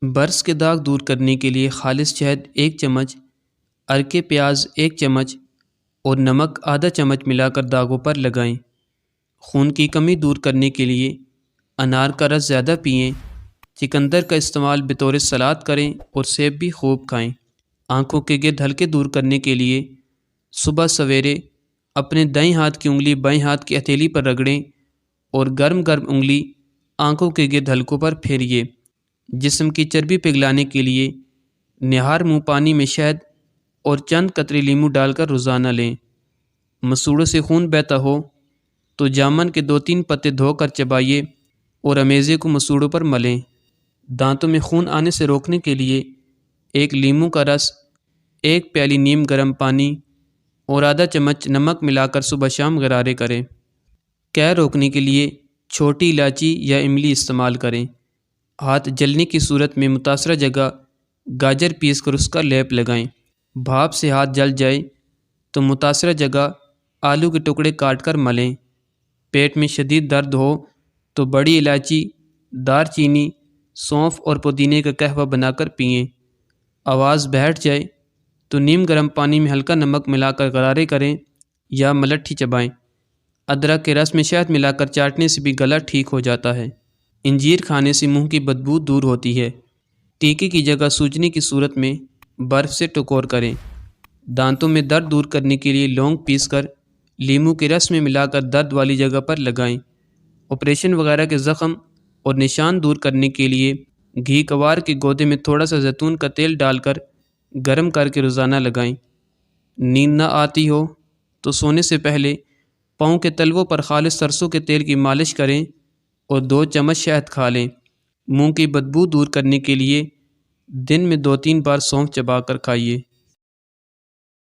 برس کے داغ دور کرنے کے لیے خالص شہد 1 چمچ، ارکے پیاز 1 چمچ اور نمک آدھا چمچ ملا کر داغوں پر لگائیں۔ خون کی کمی دور کرنے کے لیے انار کا رس زیادہ پئیں، چقندر کا استعمال بطور سلاد کریں اور سیب بھی خوب کھائیں۔ آنکھوں کے گرد ہلکے دور کرنے کے لیے صبح سویرے اپنے دائیں ہاتھ کی انگلی بائیں ہاتھ کی ہتھیلی پر رگڑیں اور گرم گرم انگلی آنکھوں کے گرد ہلکوں پر پھیریے۔ جسم کی چربی پگھلانے کے لیے نہار منہ پانی میں شہد اور چند قطرے لیموں ڈال کر روزانہ لیں۔ مسوڑوں سے خون بہتا ہو تو جامن کے 2-3 پتے دھو کر چبائیے اور امیزے کو مسوڑوں پر ملیں۔ دانتوں میں خون آنے سے روکنے کے لیے 1 لیموں کا رس، 1 پیالی نیم گرم پانی اور آدھا چمچ نمک ملا کر صبح شام غرارے کریں۔ قے روکنے کے لیے چھوٹی الائچی یا املی استعمال کریں۔ ہاتھ جلنے کی صورت میں متاثرہ جگہ گاجر پیس کر اس کا لیپ لگائیں۔ بھاپ سے ہاتھ جل جائے تو متاثرہ جگہ آلو کے ٹکڑے کاٹ کر ملیں۔ پیٹ میں شدید درد ہو تو بڑی الائچی، دار چینی، سونف اور پودینے کا قہوہ بنا کر پئیں۔ آواز بیٹھ جائے تو نیم گرم پانی میں ہلکا نمک ملا کر غرارے کریں یا ملٹھی چبائیں۔ ادرک کے رس میں شہد ملا کر چاٹنے سے بھی گلا ٹھیک ہو جاتا ہے۔ انجیر کھانے سے منہ کی بدبو دور ہوتی ہے۔ ٹیکے کی جگہ سوجنے کی صورت میں برف سے ٹکور کریں۔ دانتوں میں درد دور کرنے کے لیے لونگ پیس کر لیموں کے رس میں ملا کر درد والی جگہ پر لگائیں۔ آپریشن وغیرہ کے زخم اور نشان دور کرنے کے لیے گھی کوار کے گودے میں تھوڑا سا زیتون کا تیل ڈال کر گرم کر کے روزانہ لگائیں۔ نیند نہ آتی ہو تو سونے سے پہلے پاؤں کے تلووں پر خالص سرسوں کے تیل کی مالش کریں اور 2 چمچ شہد کھا لیں۔ منہ کی بدبو دور کرنے کے لیے دن میں 2-3 بار سونف چبا کر کھائیے۔